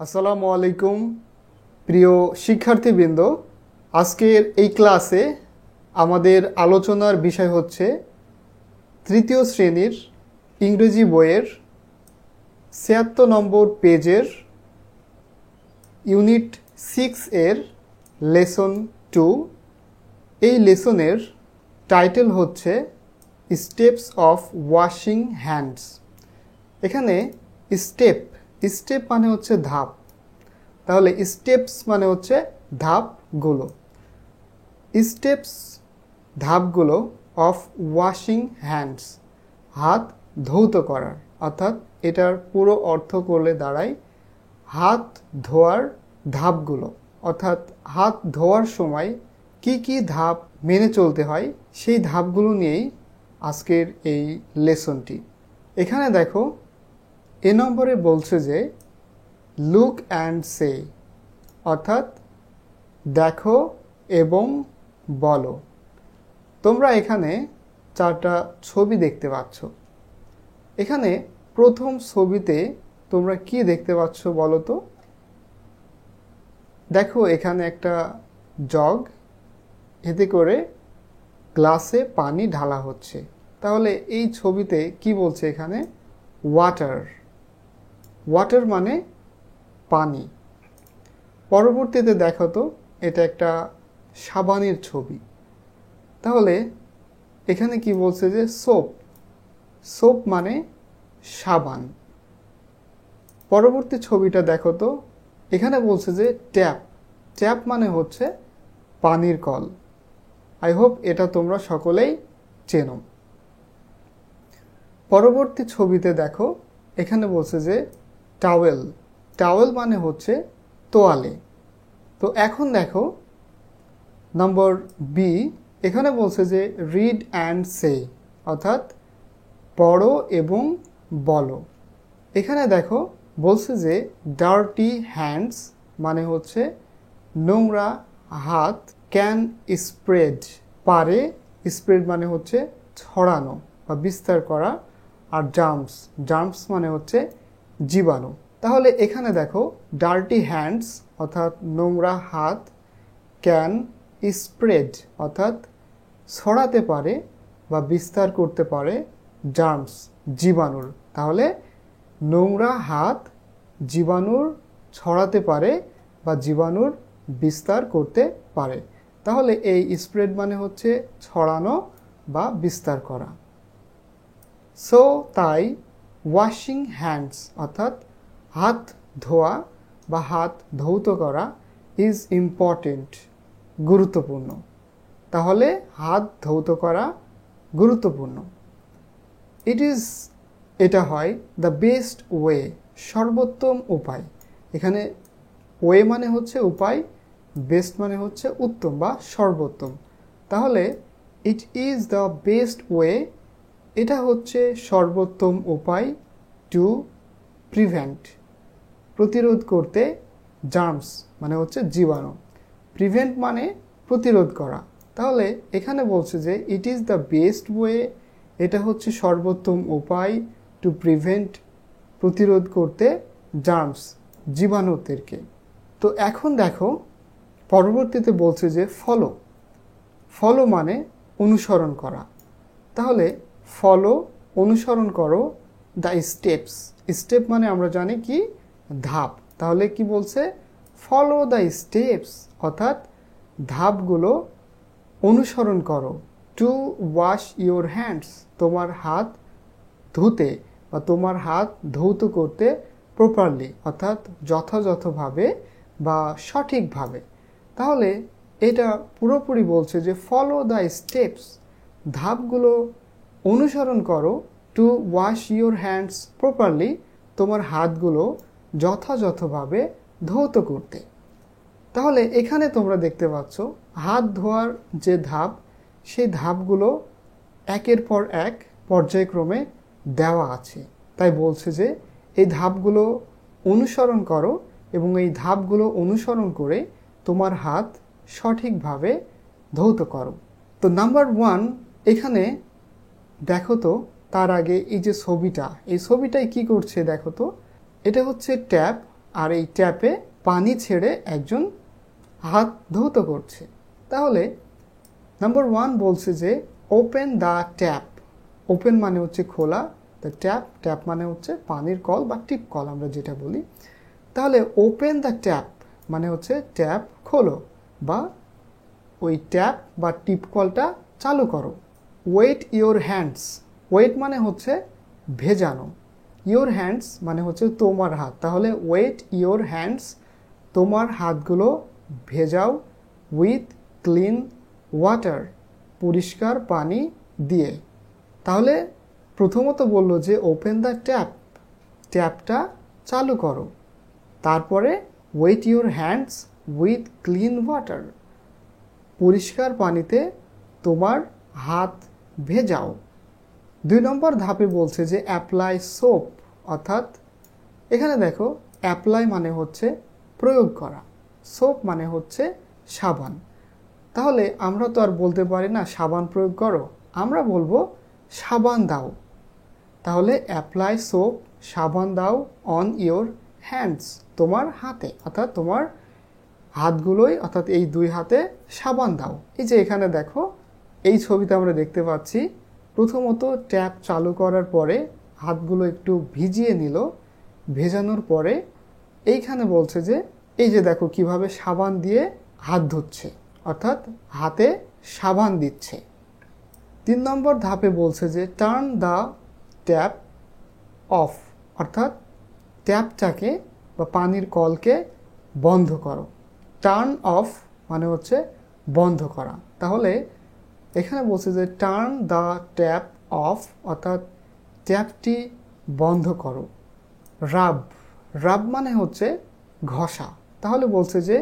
আসসালামু আলাইকুম প্রিয় শিক্ষার্থীবৃন্দ, আজকের এই ক্লাসে আমাদের আলোচনার বিষয় হচ্ছে তৃতীয় শ্রেণীর ইংরেজি বইয়ের ৭৬ নম্বর পেজের ইউনিট 6 এর লেসন 2। এই লেসনের টাইটেল হচ্ছে স্টেপস অফ ওয়াশিং হ্যান্ডস। এখানে স্টেপ মানে হচ্ছে ধাপ, তাহলে স্টেপস মানে হচ্ছে ধাপগুলো। স্টেপস ধাপগুলো অফ ওয়াশিং হ্যান্ডস, হাত ধৌত করার, অর্থাৎ এটার পুরো অর্থ করলে দাঁড়ায় হাত ধোয়ার ধাপগুলো, অর্থাৎ হাত ধোয়ার সময় কি কি ধাপ মেনে চলতে হয় সেই ধাপগুলো নিয়েই আজকের এই লেসনটি। এখানে দেখো এ নম্বরে বলছে যে লুক অ্যান্ড সে, অর্থাৎ দেখো এবং বলো। তোমরা এখানে 4টা ছবি দেখতে পাচ্ছ। এখানে প্রথম ছবিতে তোমরা কি দেখতে পাচ্ছ বলো তো? দেখো এখানে একটা জগ, এতে করে গ্লাসে পানি ঢালা হচ্ছে। তাহলে এই ছবিতে কি বলছে? এখানে ওয়াটার মানে পানি। পরবর্তীতে দেখো তো এটা একটা সাবানের ছবি, তাহলে এখানে কি বলছে যে সোপ মানে সাবান। পরবর্তী ছবিটা দেখো তো, এখানে বলছে যে ট্যাপ মানে হচ্ছে পানির কল। আই হোপ এটা তোমরা সকলেই চেনো। পরবর্তী ছবিতে দেখো এখানে বলছে যে টাওয়েল মানে হচ্ছে তোয়ালে। তো এখন দেখো নম্বর বি, এখানে বলছে যে রিড অ্যান্ড সে, অর্থাৎ পড়ো এবং বলো। এখানে দেখো বলছে যে ডার্টি হ্যান্ডস মানে হচ্ছে নোংরা হাত, ক্যান স্প্রেড পারে, স্প্রেড মানে হচ্ছে ছড়ানো বা বিস্তার করা, আর জার্মস মানে হচ্ছে জীবাণু। তাহলে এখানে দেখো ডার্টি হ্যান্ডস অর্থাৎ নোংরা হাত, ক্যান স্প্রেড অর্থাৎ ছড়াতে পারে বা বিস্তার করতে পারে জার্মস জীবাণুর। তাহলে নোংরা হাত জীবাণুর ছড়াতে পারে বা জীবাণুর বিস্তার করতে পারে। তাহলে এই স্প্রেড মানে হচ্ছে ছড়ানো বা বিস্তার করা। সো তাই ওয়াশিং হ্যান্ডস অর্থাৎ হাত ধোয়া বা হাত ধৌত করা ইজ ইম্পর্টেন্ট, গুরুত্বপূর্ণ। তাহলে হাত ধৌত করা গুরুত্বপূর্ণ। এটা হয় দ্য বেস্ট ওয়ে, সর্বোত্তম উপায়। এখানে ওয়ে মানে হচ্ছে উপায়, বেস্ট মানে হচ্ছে উত্তম বা সর্বোত্তম। তাহলে it is the best way, এটা হচ্ছে সর্বোত্তম উপায়, টু প্রিভেন্ট প্রতিরোধ করতে, জার্মস মানে হচ্ছে জীবাণু, প্রিভেন্ট মানে প্রতিরোধ করা। তাহলে এখানে বলছে যে it is the best way, এটা হচ্ছে সর্বোত্তম উপায়, টু প্রিভেন্ট প্রতিরোধ করতে জার্মস জীবাণুদেরকে। তো এখন দেখো পরবর্তীতে বলছে যে ফলো মানে অনুসরণ করা। তাহলে অনুসরণ করো দ্য স্টেপ মানে আমরা জানি কি ধাপ। তাহলে কি বলছে? ফলো দ্য স্টেপস অর্থাৎ ধাপগুলো অনুসরণ করো, টু ওয়াশ ইউর হ্যান্ডস তোমার হাত ধুতে বা তোমার হাত ধৌত করতে, প্রপারলি অর্থাৎ যথাযথভাবে বা সঠিকভাবে। তাহলে এটা পুরোপুরি বলছে যে ফলো দ্য স্টেপস ধাপগুলো অনুসরণ করো, two wash your hands properly তোমার হাতগুলো যথাযথভাবে ধৌত করতে। তাহলে এখানে তোমরা দেখতে পাচ্ছ হাত ধোয়ার যে ধাপ, সেই ধাপগুলো একের পর এক পর্যায়ক্রমে দেওয়া আছে। তাই বলছে যে এই ধাপগুলো অনুসরণ করো এবং এই ধাপগুলো অনুসরণ করে তোমার হাত সঠিকভাবে ধৌত করো। তো নাম্বার 1 এখানে দেখো তো, তার আগে এই যে ছবিটা, এই ছবিটাই কি করছে দেখো তো। এটা হচ্ছে ট্যাপ আর এই ট্যাপে পানি ছেড়ে একজন হাত ধৌত করছে। তাহলে নাম্বার 1 বলছে যে ওপেন দ্য ট্যাপ। ওপেন মানে হচ্ছে খোলা, দ্য ট্যাপ, ট্যাপ মানে হচ্ছে পানির কল বা টিপ কল আমরা যেটা বলি। তাহলে ওপেন দ্য ট্যাপ মানে হচ্ছে ট্যাপ খোলো বা ওই ট্যাপ বা টিপ কলটা চালু করো। Wait your hands. ওয়েট মানে হচ্ছে ভেজানো, ইওর হ্যান্ডস মানে হচ্ছে তোমার হাত। তাহলে ওয়েট ইওর হ্যান্ডস, তোমার হাতগুলো ভেজাও, উইথ ক্লিন ওয়াটার, পরিষ্কার পানি দিয়ে। তাহলে প্রথমত বললো যে ওপেন দ্য ট্যাপ, ট্যাপটা চালু করো। তারপরে wet your hands with clean water, পরিষ্কার পানিতে তোমার হাত ভেজাও। 2 নম্বর ধাপে বলছে যে অ্যাপ্লাই সোপ, অর্থাৎ এখানে দেখো অ্যাপ্লাই মানে হচ্ছে প্রয়োগ করা, সোপ মানে হচ্ছে সাবান। তাহলে আমরা তো আর বলতে পারি না সাবান প্রয়োগ করো, আমরা বলবো সাবান দাও। তাহলে অ্যাপ্লাই সোপ, সাবান দাও, অন ইওর হ্যান্ডস, তোমার হাতে, অর্থাৎ তোমার হাতগুলোই, অর্থাৎ এই 2 হাতে সাবান দাও। এই যে এখানে দেখো এই ছবিতে আমরা দেখতে পাচ্ছি প্রথমত ট্যাপ চালু করার পরে হাতগুলো একটু ভিজিয়ে নিল, ভেজানোর পরে এইখানে বলছে যে এই যে দেখো কিভাবে সাবান দিয়ে হাত ধুচ্ছে, অর্থাৎ হাতে সাবান দিচ্ছে। 3 নম্বর ধাপে বলছে যে টার্ন দ্য ট্যাপ অফ, অর্থাৎ ট্যাপটাকে বা পানির কলকে বন্ধ করো। টার্ন অফ মানে হচ্ছে বন্ধ করা। তাহলে এখানে বলছে যে টার্ন দ্য ট্যাপ অফ, অর্থাৎ ট্যাপটি বন্ধ করো। রাব, রাব মানে হচ্ছে ঘষা। তাহলে বলছে যে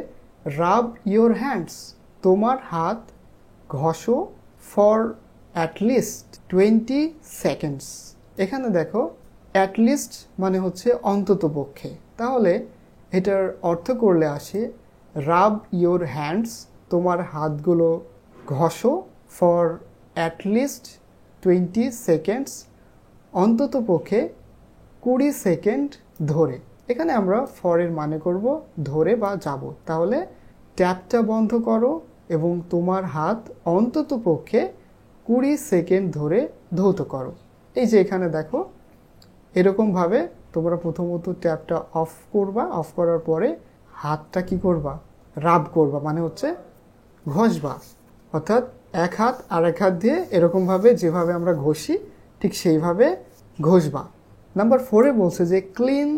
রাব ইওর হ্যান্ডস, তোমার হাত ঘষো, ফর অ্যাটলিস্ট 20 সেকেন্ডস। এখানে দেখো অ্যাটলিস্ট মানে হচ্ছে অন্তত পক্ষে। তাহলে এটার অর্থ করলে আসে রাব ইওর হ্যান্ডস, তোমার হাতগুলো ঘষো, ফর অ্যাটলিস্ট 20 সেকেন্ডস, অন্তত পক্ষে 20 সেকেন্ড ধরে। এখানে আমরা ফরের মানে করব ধরে বা যাব। তাহলে ট্যাপটা বন্ধ করো এবং তোমার হাত অন্তত পক্ষে 20 সেকেন্ড ধরে ধৌত করো। এই যে এখানে দেখো এরকমভাবে তোমরা প্রথমত ট্যাপটা অফ করবা, অফ করার পরে হাতটা কি করবা, রাব করবা, মানে হচ্ছে ঘষবা, অর্থাৎ এক হাত আর এক হাত দিয়ে এরকমভাবে যেভাবে আমরা ঘষি ঠিক সেইভাবে ঘষবা। নাম্বার 4-এ বলছে যে ক্লিন,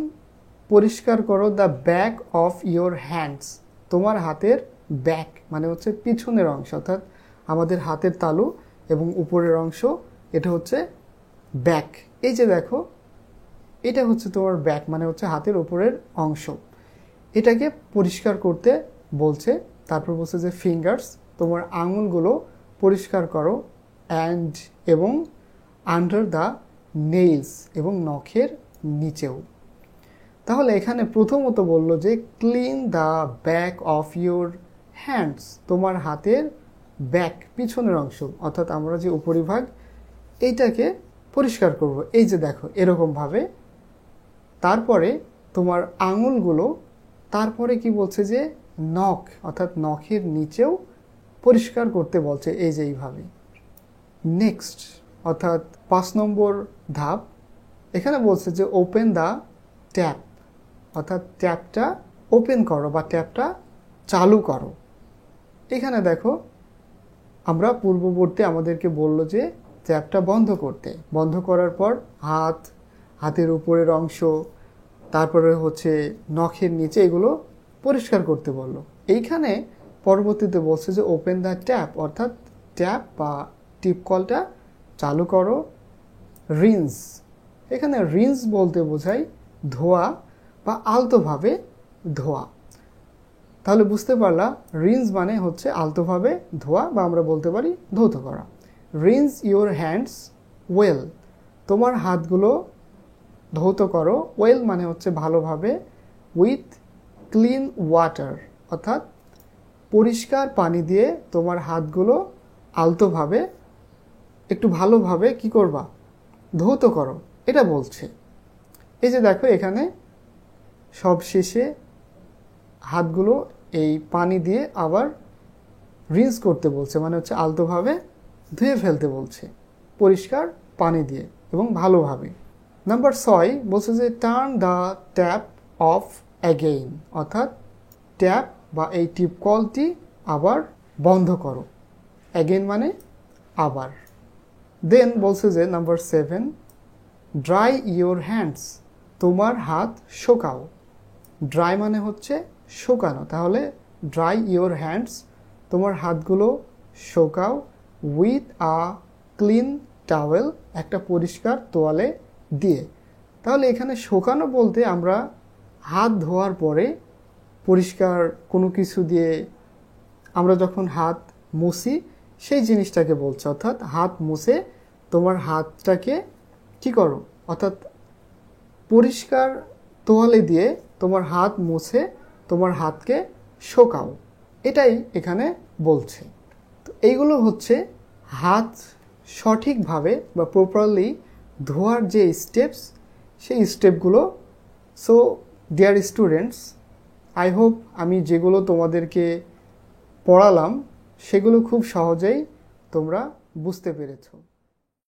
পরিষ্কার করো, the back of your hands, তোমার হাতের ব্যাক মানে হচ্ছে পিছনের অংশ, অর্থাৎ আমাদের হাতের তালু এবং উপরের অংশ, এটা হচ্ছে ব্যাক। এই যে দেখো এটা হচ্ছে তোমার ব্যাক মানে হচ্ছে হাতের উপরের অংশ, এটাকে পরিষ্কার করতে বলছে। তারপর বলছে যে ফিঙ্গার্স, তোমার আঙুলগুলো পরিষ্কার করো, অ্যান্ড এবং আন্ডার দ্য নেইলস, এবং নখের নিচেও। তাহলে এখানে প্রথমত বলল যে clean the back of your hands, তোমার হাতের ব্যাক পিছনের অংশ, অর্থাৎ আমরা যে উপরিভাগ এইটাকে পরিষ্কার করব। এই যে দেখো এরকমভাবে। তারপরে তোমার আঙুলগুলো, তারপরে কি বলছে যে নখ, অর্থাৎ নখের নিচেও পরিষ্কার করতে বলছে, এই যে এইভাবে। নেক্সট অর্থাৎ 5 নম্বর ধাপ, এখানে বলছে যে ওপেন দ্য ট্যাপ, অর্থাৎ ট্যাপটা ওপেন করো বা ট্যাপটা চালু করো। এখানে দেখো আমরা পূর্ববর্তী আমাদেরকে বলল যে ট্যাপটা বন্ধ করতে, বন্ধ করার পর হাতের উপরের অংশ, তারপরে হচ্ছে নখের নিচে, এগুলো পরিষ্কার করতে বলল। এইখানে পরবর্তীতে বলছে যে ওপেন দ্য ট্যাপ, অর্থাৎ ট্যাপ বা টিপ কলটা চালু করো। রিন্স, এখানে রিন্স বলতে বোঝায় ধোয়া বা আলতোভাবে ধোয়া। তাহলে বুঝতে পারলা রিন্স মানে হচ্ছে আলতোভাবে ধোয়া বা আমরা বলতে পারি ধৌত করা। রিন্স ইওর হ্যান্ডস ওয়েল, তোমার হাতগুলো ধৌত করো। ওয়েল মানে হচ্ছে ভালোভাবে। উইথ ক্লিন ওয়াটার, অর্থাৎ পরিষ্কার পানি দিয়ে তোমার হাতগুলো আলতোভাবে একটু ভালোভাবে কি করবা, ধৌত করো, এটা বলছে। এই যে দেখো এখানে সব শেষে হাতগুলো এই পানি দিয়ে আবার রিন্স করতে বলছে, মানে হচ্ছে আলতোভাবে ধুয়ে ফেলতে বলছে পরিষ্কার পানি দিয়ে এবং ভালোভাবে। নাম্বার 6 বলছে যে turn the tap off again, অর্থাৎ ট্যাপ বা এই টিপ কলটি আবার বন্ধ করো। অ্যাগেইন মানে আবার। দেন বলছে যে নাম্বার 7 ড্রাই ইয়োর হ্যান্ডস, তোমার হাত শুকাও। ড্রাই মানে হচ্ছে শুকানো, তাহলে ড্রাই ইয়োর হ্যান্ডস, তোমার হাতগুলো শুকাও উইথ আ ক্লিন টাওয়েল, একটা পরিষ্কার তোয়ালে দিয়ে। তাহলে এখানে শুকানো বলতে আমরা হাত ধোয়ার পরে পরিষ্কার কোনো কিছু দিয়ে আমরা যখন হাত মুছি সেই জিনিসটাকে বলছে, অর্থাৎ হাত মুছে তোমার হাতটাকে কী করো, অর্থাৎ পরিষ্কার তোয়ালে দিয়ে তোমার হাত মুছে তোমার হাতকে শুকাও, এটাই এখানে বলছে। তো এইগুলো হচ্ছে হাত সঠিকভাবে বা প্রপারলি ধোয়ার যে স্টেপস, সেই স্টেপগুলো। So dear students, I hope আমি যেগুলো তোমাদেরকে পড়ালাম সেগুলো খুব সহজেই তোমরা বুঝতে পেরেছো।